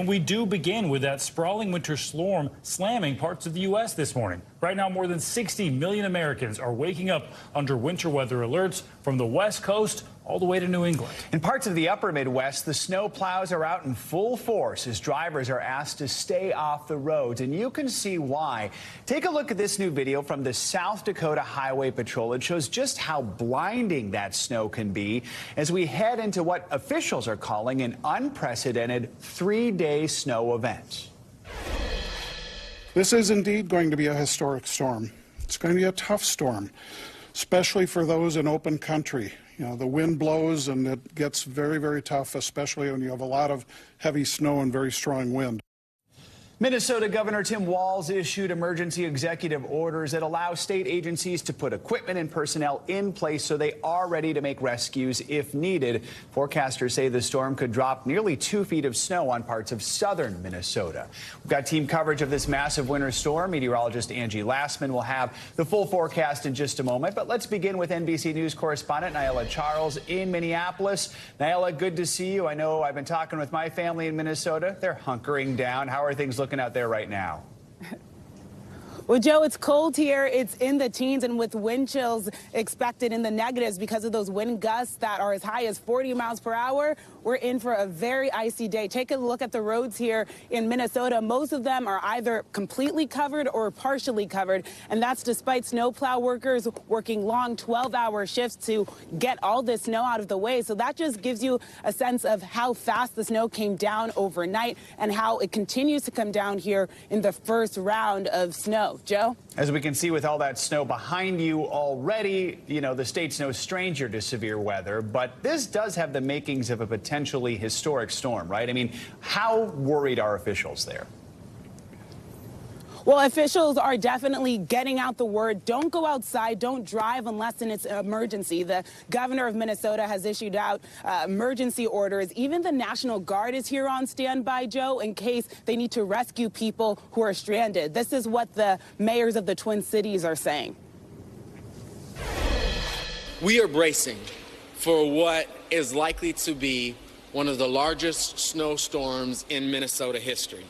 And we do begin with that sprawling winter storm slamming parts of the U.S. this morning. Right now, more than 60 million Americans are waking up under winter weather alerts from the West Coast all the way to New England. In parts of the upper Midwest, the snow plows are out in full force as drivers are asked to stay off the roads, and you can see why. Take a look at this new video from the South Dakota Highway Patrol. It shows just how blinding that snow can be as we head into what officials are calling an unprecedented 3-day snow event. This is indeed going to be a historic storm. It's going to be a tough storm, especially for those in open country. You know, the wind blows and it gets very, very tough, especially when you have a lot of heavy snow and very strong wind. Minnesota Governor Tim Walz issued emergency executive orders that allow state agencies to put equipment and personnel in place so they are ready to make rescues if needed. Forecasters say the storm could drop nearly 2 feet of snow on parts of southern Minnesota. We've got team coverage of this massive winter storm. Meteorologist Angie Lassman will have the full forecast in just a moment. But let's begin with NBC News correspondent Nyla Charles in Minneapolis. Nyla, good to see you. I know I've been talking with my family in Minnesota. They're hunkering down. How are things looking out there right now? Well, Joe, it's cold here. It's in the teens and with wind chills expected in the negatives because of those wind gusts that are as high as 40 miles per hour. We're in for a very icy day. Take a look at the roads here in Minnesota. Most of them are either completely covered or partially covered, and that's despite snowplow workers working long 12-hour shifts to get all this snow out of the way. So that just gives you a sense of how fast the snow came down overnight and how it continues to come down here in the first round of snow. Joe? As we can see with all that snow behind you already, you know, the state's no stranger to severe weather, but this does have the makings of a potentially historic storm, right? I mean, how worried are officials there? Well, officials are definitely getting out the word. Don't go outside. Don't drive unless it's an emergency. The governor of Minnesota has issued out emergency orders. Even the National Guard is here on standby, Joe, in case they need to rescue people who are stranded. This is what the mayors of the Twin Cities are saying. We are bracing for what is likely to be one of the largest snowstorms in Minnesota history.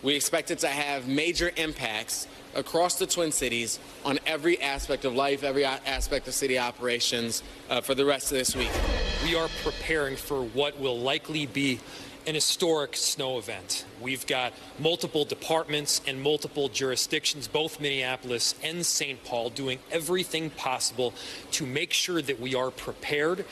We expect it to have major impacts across the Twin Cities on every aspect of life, every aspect of city operations for the rest of this week. We are preparing for what will likely be an historic snow event. We've got multiple departments and multiple jurisdictions, both Minneapolis and St. Paul, doing everything possible to make sure that we are prepared.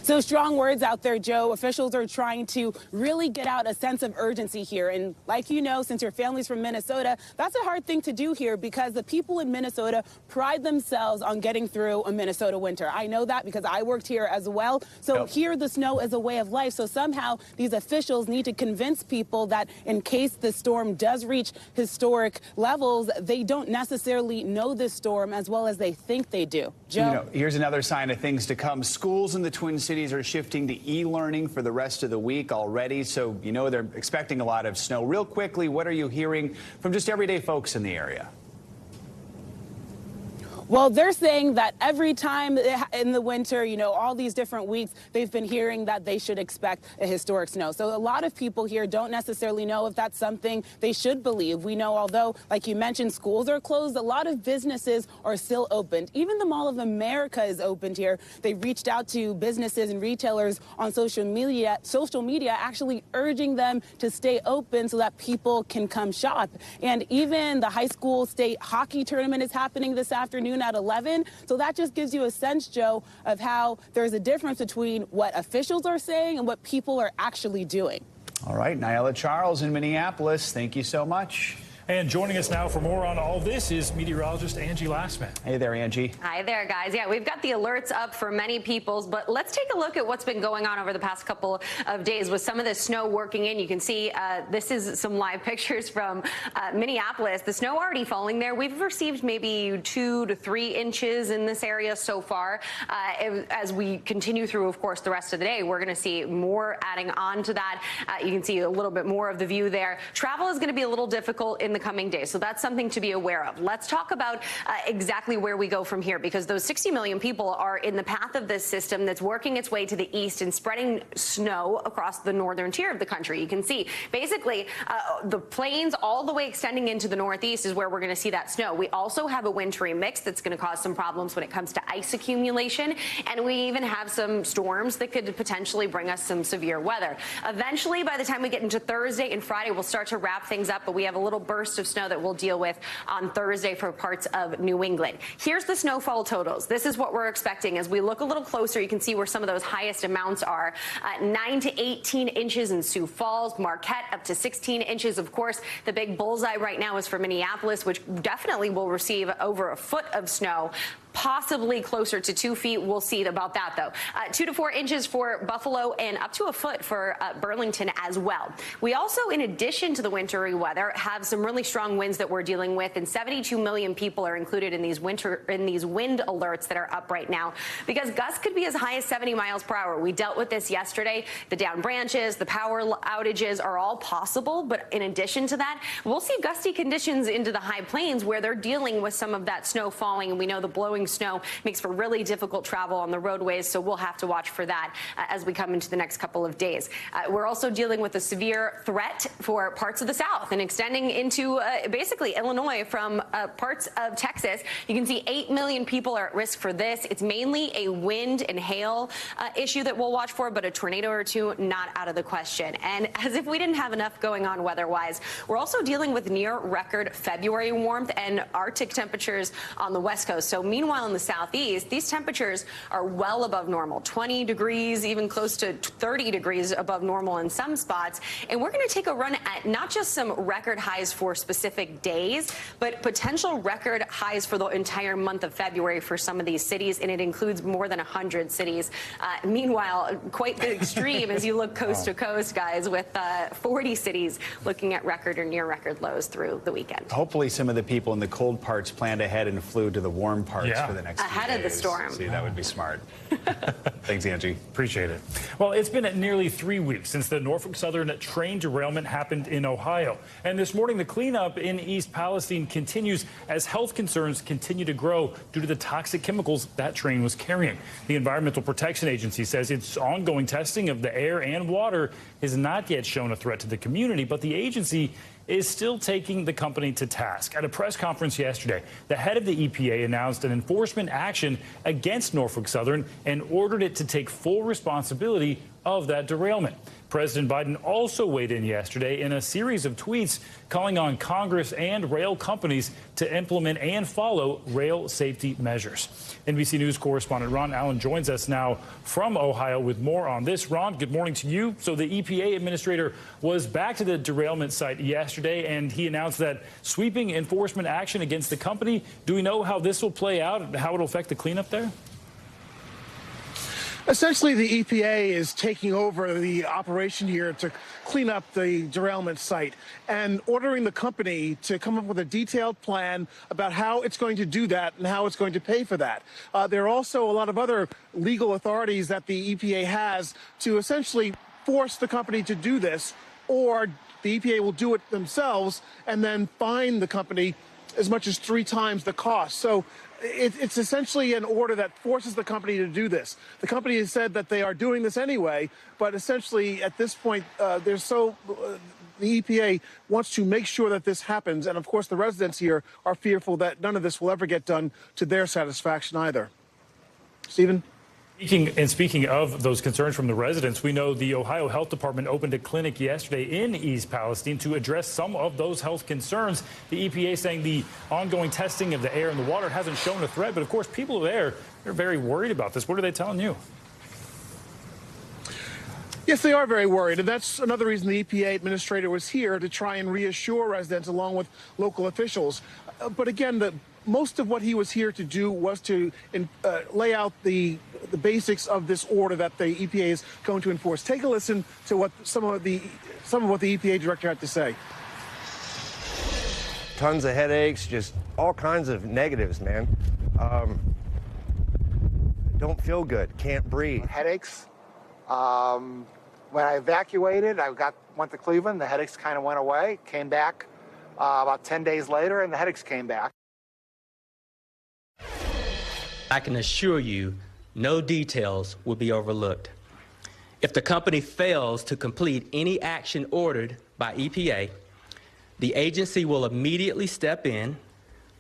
So strong words out there, Joe. Officials are trying to really get out a sense of urgency here. And like you know, since your family's from Minnesota, that's a hard thing to do here because the people in Minnesota pride themselves on getting through a Minnesota winter. I know that because I worked here as well. So here the snow is a way of life. So somehow these officials need to convince people that in case the storm does reach historic levels, they don't necessarily know this storm as well as they think they do. Joe? You know, here's another sign of things to come. Schools in the Twin Cities are shifting to e-learning for the rest of the week already, so you know they're expecting a lot of snow. Real quickly, what are you hearing from just everyday folks in the area? Well, they're saying that every time in the winter, you know, all these different weeks, they've been hearing that they should expect a historic snow. So a lot of people here don't necessarily know if that's something they should believe. We know, although, like you mentioned, schools are closed, a lot of businesses are still opened. Even the Mall of America is opened here. They reached out to businesses and retailers on social media actually urging them to stay open so that people can come shop. And even the high school state hockey tournament is happening this afternoon at 11. So that just gives you a sense, Joe, of how there's a difference between what officials are saying and what people are actually doing. All right, Nyla Charles in Minneapolis, thank you so much. And joining us now for more on all this is meteorologist Angie Lassman. Hey there, Angie. Hi there, guys. Yeah, we've got the alerts up for many peoples, but let's take a look at what's been going on over the past couple of days with some of the snow working in. You can see this is some live pictures from Minneapolis. The snow already falling there. We've received maybe 2 to 3 inches in this area so far. As we continue through, of course, the rest of the day, we're going to see more adding on to that. You can see a little bit more of the view there. Travel is going to be a little difficult in the coming days. So that's something to be aware of. Let's talk about exactly where we go from here, because those 60 million people are in the path of this system that's working its way to the east and spreading snow across the northern tier of the country. You can see basically the plains all the way extending into the northeast is where we're going to see that snow. We also have a wintry mix that's going to cause some problems when it comes to ice accumulation, and we even have some storms that could potentially bring us some severe weather. Eventually, by the time we get into Thursday and Friday, we'll start to wrap things up, but we have a little burst of snow that we'll deal with on Thursday for parts of New England. Here's the snowfall totals. This is what we're expecting. As we look a little closer, you can see where some of those highest amounts are. 9 to 18 inches in Sioux Falls, Marquette up to 16 inches. Of course, the big bullseye right now is for Minneapolis, which definitely will receive over a foot of snow. Possibly closer to 2 feet. We'll see about that, though. 2 to 4 inches for Buffalo and up to a foot for Burlington as well. We also, in addition to the wintry weather, have some really strong winds that we're dealing with, and 72 million people are included in these wind alerts that are up right now, because gusts could be as high as 70 miles per hour. We dealt with this yesterday. The down branches, the power outages are all possible, but in addition to that, we'll see gusty conditions into the high plains where they're dealing with some of that snow falling, and we know the blowing snow makes for really difficult travel on the roadways, so we'll have to watch for that as we come into the next couple of days. We're also dealing with a severe threat for parts of the South and extending into basically Illinois from parts of Texas. You can see 8 million people are at risk for this. It's mainly a wind and hail issue that we'll watch for, but a tornado or two not out of the question. And as if we didn't have enough going on weather-wise, we're also dealing with near-record February warmth and Arctic temperatures on the West Coast. So meanwhile, in the southeast, these temperatures are well above normal, 20 degrees, even close to 30 degrees above normal in some spots. And we're going to take a run at not just some record highs for specific days, but potential record highs for the entire month of February for some of these cities, and it includes more than 100 cities. Meanwhile, quite the extreme as you look coast to coast, guys, with 40 cities looking at record or near record lows through the weekend. Hopefully some of the people in the cold parts planned ahead and flew to the warm parts for the next few ahead days. of the storm. See, that would be smart. Thanks, Angie. Appreciate it. Well, it's been nearly 3 weeks since the Norfolk Southern train derailment happened in Ohio. And this morning, the cleanup in East Palestine continues as health concerns continue to grow due to the toxic chemicals that train was carrying. The Environmental Protection Agency says its ongoing testing of the air and water has not yet shown a threat to the community, but the agency is still taking the company to task. At a press conference yesterday, the head of the EPA announced an enforcement action against Norfolk Southern and ordered it to take full responsibility of that derailment. President Biden also weighed in yesterday in a series of tweets calling on Congress and rail companies to implement and follow rail safety measures. NBC News correspondent Ron Allen joins us now from Ohio with more on this. Ron, good morning to you. So the EPA administrator was back to the derailment site yesterday, and he announced that sweeping enforcement action against the company. Do we know how this will play out and how it will affect the cleanup there? Essentially, the EPA is taking over the operation here to clean up the derailment site and ordering the company to come up with a detailed plan about how it's going to do that and how it's going to pay for that. There are also a lot of other legal authorities that the EPA has to essentially force the company to do this, or the EPA will do it themselves and then fine the company as much as 3 times the cost. So it's essentially an order that forces the company to do this. The company has said that they are doing this anyway, but essentially at this point, the EPA wants to make sure that this happens. And of course, the residents here are fearful that none of this will ever get done to their satisfaction either. Stephen? Speaking of those concerns from the residents, we know the Ohio Health Department opened a clinic yesterday in East Palestine to address some of those health concerns. The EPA saying the ongoing testing of the air and the water hasn't shown a threat. But of course, people there, they're very worried about this. What are they telling you? Yes, they are very worried, and that's another reason the EPA administrator was here, to try and reassure residents along with local officials. But again, most of what he was here to do was to lay out the basics of this order that the EPA is going to enforce. Take a listen to what some of what the EPA director had to say. Tons of headaches, just all kinds of negatives, man. Don't feel good, can't breathe. Headaches. When I evacuated, went to Cleveland. The headaches kind of went away. Came back about 10 days later, and the headaches came back. I can assure you, no details will be overlooked. If the company fails to complete any action ordered by EPA, the agency will immediately step in,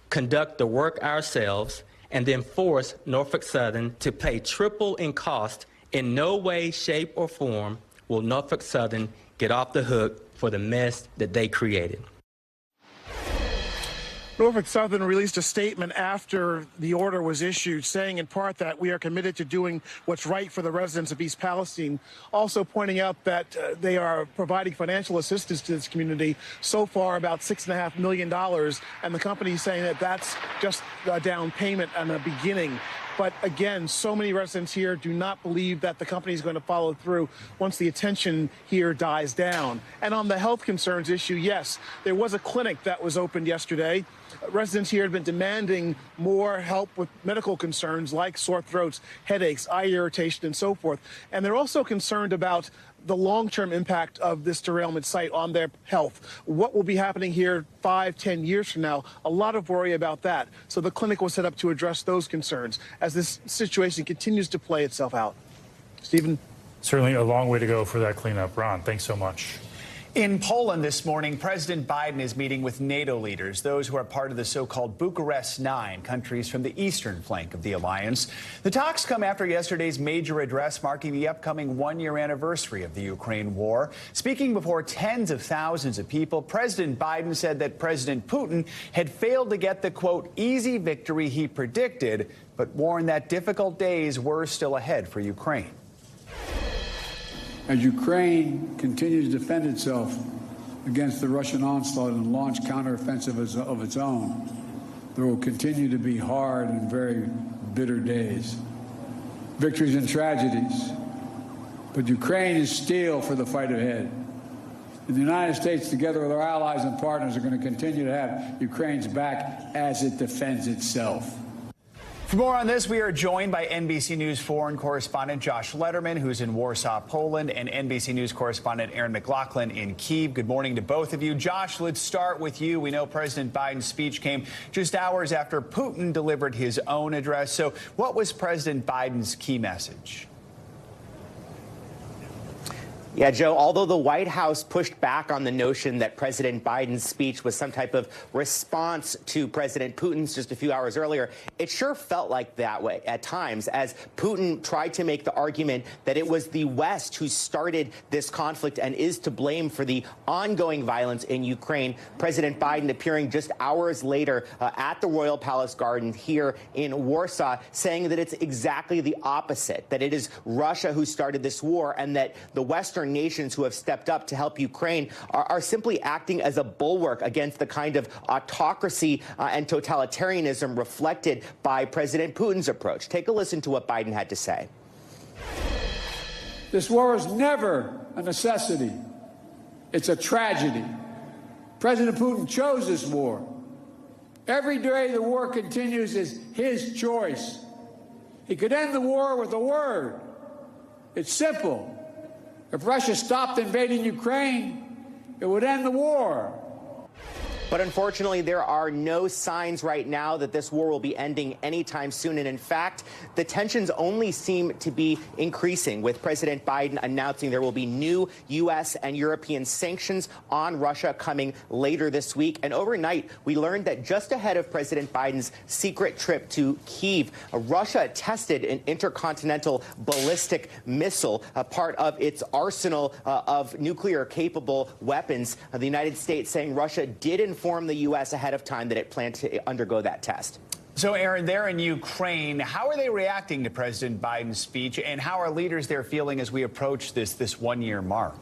conduct the work ourselves, and then force Norfolk Southern to pay triple in cost. In no way, shape, or form will Norfolk Southern get off the hook for the mess that they created. Norfolk Southern released a statement after the order was issued, saying in part that we are committed to doing what's right for the residents of East Palestine, also pointing out that they are providing financial assistance to this community, so far about $6.5 million, and the company is saying that that's just a down payment and a beginning. But again, so many residents here do not believe that the company is going to follow through once the attention here dies down. And on the health concerns issue, yes, there was a clinic that was opened yesterday. Residents here had been demanding more help with medical concerns like sore throats, headaches, eye irritation, and so forth. And they're also concerned about the long-term impact of this derailment site on their health. What will be happening here 5, 10 years from now? A lot of worry about that. So the clinic was set up to address those concerns as this situation continues to play itself out. Stephen? Certainly a long way to go for that cleanup. Ron, thanks so much. In Poland this morning, President Biden is meeting with NATO leaders, those who are part of the so-called Bucharest 9, countries from the eastern flank of the alliance. The talks come after yesterday's major address marking the upcoming one-year anniversary of the Ukraine war. Speaking before tens of thousands of people, President Biden said that President Putin had failed to get the, quote, easy victory he predicted, but warned that difficult days were still ahead for Ukraine. As Ukraine continues to defend itself against the Russian onslaught and launch counteroffensive of its own, there will continue to be hard and very bitter days, victories and tragedies. But Ukraine is steel for the fight ahead. And the United States, together with our allies and partners, are going to continue to have Ukraine's back as it defends itself. For more on this, we are joined by NBC News foreign correspondent Josh Letterman, who's in Warsaw, Poland, and NBC News correspondent Aaron McLaughlin in Kyiv. Good morning to both of you. Josh, let's start with you. We know President Biden's speech came just hours after Putin delivered his own address. So what was President Biden's key message? Yeah, Joe, although the White House pushed back on the notion that President Biden's speech was some type of response to President Putin's just a few hours earlier, it sure felt like that way at times as Putin tried to make the argument that it was the West who started this conflict and is to blame for the ongoing violence in Ukraine. President Biden appearing just hours later at the Royal Palace Garden here in Warsaw, saying that it's exactly the opposite, that it is Russia who started this war and that the Western nations who have stepped up to help Ukraine are simply acting as a bulwark against the kind of autocracy and totalitarianism reflected by President Putin's approach. Take a listen to what Biden had to say. This war is never a necessity. It's a tragedy. President Putin chose this war. Every day the war continues is his choice. He could end the war with a word. It's simple. If Russia stopped invading Ukraine, it would end the war. But unfortunately, there are no signs right now that this war will be ending anytime soon. And in fact, the tensions only seem to be increasing, with President Biden announcing there will be new U.S. and European sanctions on Russia coming later this week. And overnight, we learned that just ahead of President Biden's secret trip to Kyiv, Russia tested an intercontinental ballistic missile, a part of its arsenal of nuclear-capable weapons. The United States saying Russia did inform the U.S. ahead of time that it planned to undergo that test. So, Aaron, there in Ukraine, how are they reacting to President Biden's speech, and how are leaders there feeling as we approach this one-year mark?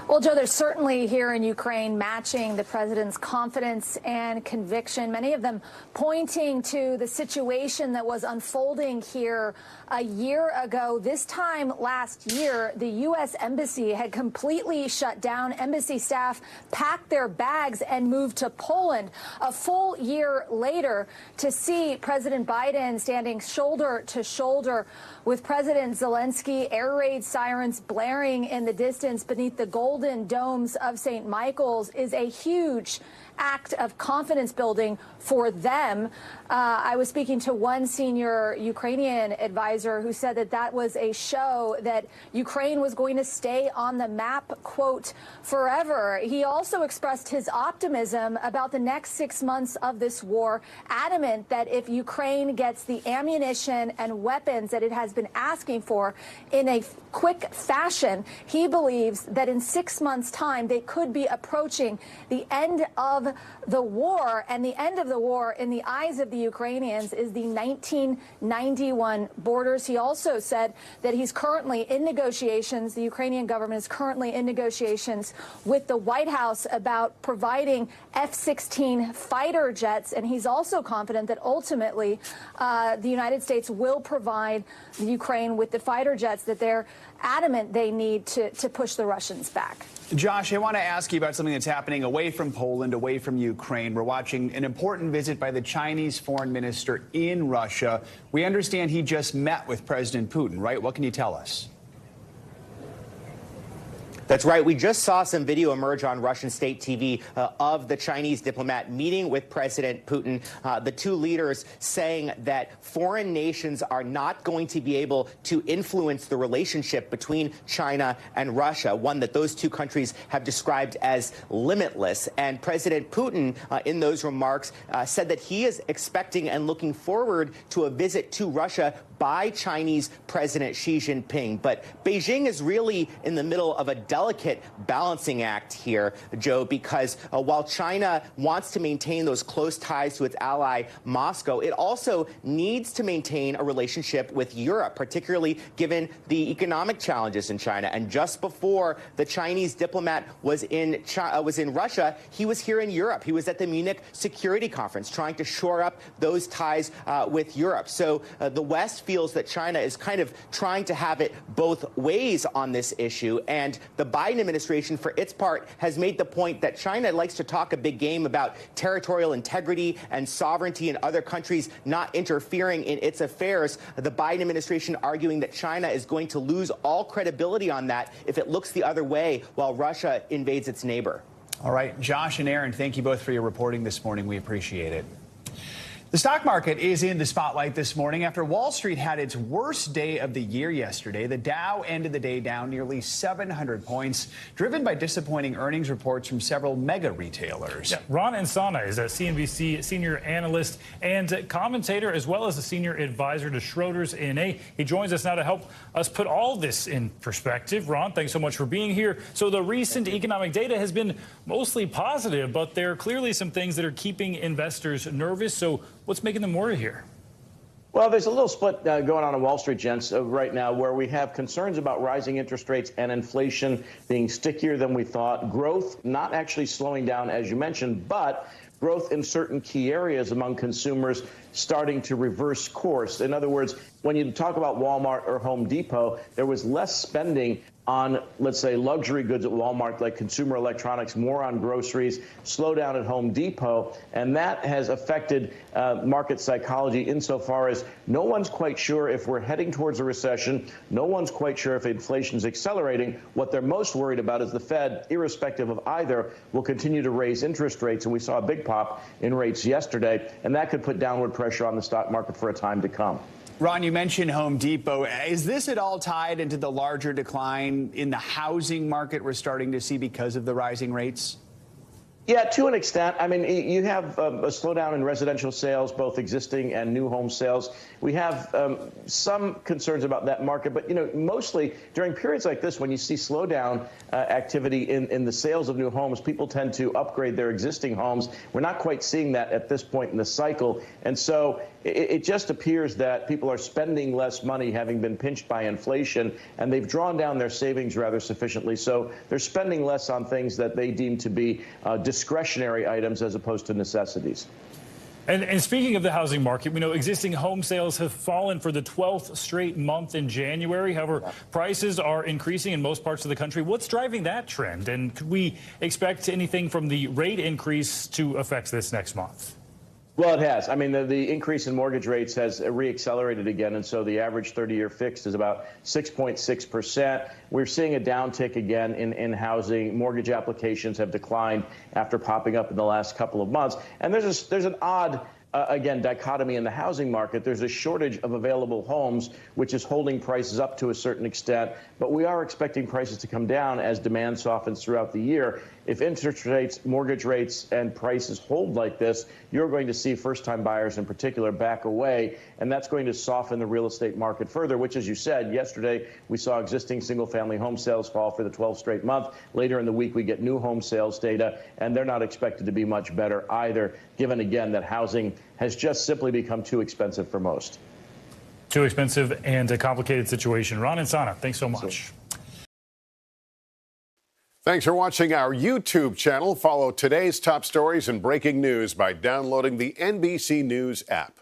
Well, Joe, they're certainly here in Ukraine matching the president's confidence and conviction, many of them pointing to the situation that was unfolding here a year ago. This time last year, the U.S. Embassy had completely shut down. Embassy staff packed their bags and moved to Poland. A full year later, to see President Biden standing shoulder to shoulder with President Zelensky, air raid sirens blaring in the distance beneath the gold golden domes of St. Michael's is a huge act of confidence building for them. I was speaking to one senior Ukrainian advisor who said that that was a show that Ukraine was going to stay on the map, quote, forever. He also expressed his optimism about the next 6 months of this war, adamant that if Ukraine gets the ammunition and weapons that it has been asking for in a quick fashion, he believes that in 6 months' time they could be approaching the end of the war. And the end of the war, in the eyes of the Ukrainians, is the 1991 borders. He also said that he's currently in negotiations, the Ukrainian government is currently in negotiations with the White House about providing F-16 fighter jets. And he's also confident that ultimately the United States will provide the Ukraine with the fighter jets that they're adamant they need to push the Russians back. Josh, I want to ask you about something that's happening away from Poland, away from Ukraine. We're watching an important visit by the Chinese foreign minister in Russia. We understand he just met with President Putin, right? What can you tell us? That's right. We just saw some video emerge on Russian state TV of the Chinese diplomat meeting with President Putin. The two leaders saying that foreign nations are not going to be able to influence the relationship between China and Russia, one that those two countries have described as limitless. And President Putin, in those remarks, said that he is expecting and looking forward to a visit to Russia by Chinese President Xi Jinping. But Beijing is really in the middle of a delicate balancing act here, Joe, because while China wants to maintain those close ties to its ally Moscow, it also needs to maintain a relationship with Europe, particularly given the economic challenges in China. And just before the Chinese diplomat was in Russia, he was here in Europe. He was at the Munich Security Conference trying to shore up those ties with Europe. So the West feels that China is kind of trying to have it both ways on this issue. And the Biden administration, for its part, has made the point that China likes to talk a big game about territorial integrity and sovereignty and other countries not interfering in its affairs. The Biden administration arguing that China is going to lose all credibility on that if it looks the other way while Russia invades its neighbor. All right, Josh and Aaron, thank you both for your reporting this morning. We appreciate it. The stock market is in the spotlight this morning after Wall Street had its worst day of the year yesterday. The Dow ended the day down nearly 700 points, driven by disappointing earnings reports from several mega retailers. Yeah, Ron Insana is a CNBC senior analyst and commentator, as well as a senior advisor to Schroders NA. He joins us now to help us put all this in perspective. Ron, thanks so much for being here. So the recent economic data has been mostly positive, but there are clearly some things that are keeping investors nervous. So what's making them worry here? Well, there's a little split going on Wall Street, gents, right now, where we have concerns about rising interest rates and inflation being stickier than we thought. Growth not actually slowing down, as you mentioned, but growth in certain key areas among consumers starting to reverse course. In other words, when you talk about Walmart or Home Depot, there was less spending on, let's say, luxury goods at Walmart, like consumer electronics, more on groceries, slowdown at Home Depot. And that has affected market psychology insofar as no one's quite sure if we're heading towards a recession. No one's quite sure if inflation is accelerating. What they're most worried about is the Fed, irrespective of either, will continue to raise interest rates. And we saw a big pop in rates yesterday, and that could put downward pressure on the stock market for a time to come. Ron, you mentioned Home Depot. Is this at all tied into the larger decline in the housing market we're starting to see because of the rising rates? Yeah, to an extent. I mean, you have a slowdown in residential sales, both existing and new home sales. We have some concerns about that market, but, you know, mostly during periods like this, when you see slowdown activity in the sales of new homes, people tend to upgrade their existing homes. We're not quite seeing that at this point in the cycle. And so it just appears that people are spending less money, having been pinched by inflation, and they've drawn down their savings rather sufficiently. So they're spending less on things that they deem to be discretionary items as opposed to necessities. And speaking of the housing market, we know existing home sales have fallen for the 12th straight month in January. However, prices are increasing in most parts of the country. What's driving that trend? And could we expect anything from the rate increase to affect this next month? Well, it has. I mean, the increase in mortgage rates has reaccelerated again, and so the average 30-year fixed is about 6.6%. We're seeing a downtick again in housing. Mortgage applications have declined after popping up in the last couple of months. And there's an odd again, dichotomy in the housing market. There's a shortage of available homes, which is holding prices up to a certain extent. But we are expecting prices to come down as demand softens throughout the year. If interest rates, mortgage rates, and prices hold like this, you're going to see first-time buyers in particular back away, and that's going to soften the real estate market further, which, as you said, yesterday we saw existing single-family home sales fall for the 12th straight month. Later in the week, we get new home sales data, and they're not expected to be much better either, given, again, that housing has just simply become too expensive for most. Too expensive and a complicated situation. Ron and Sana, thanks so much. Thanks for watching our YouTube channel. Follow today's top stories and breaking news by downloading the NBC News app.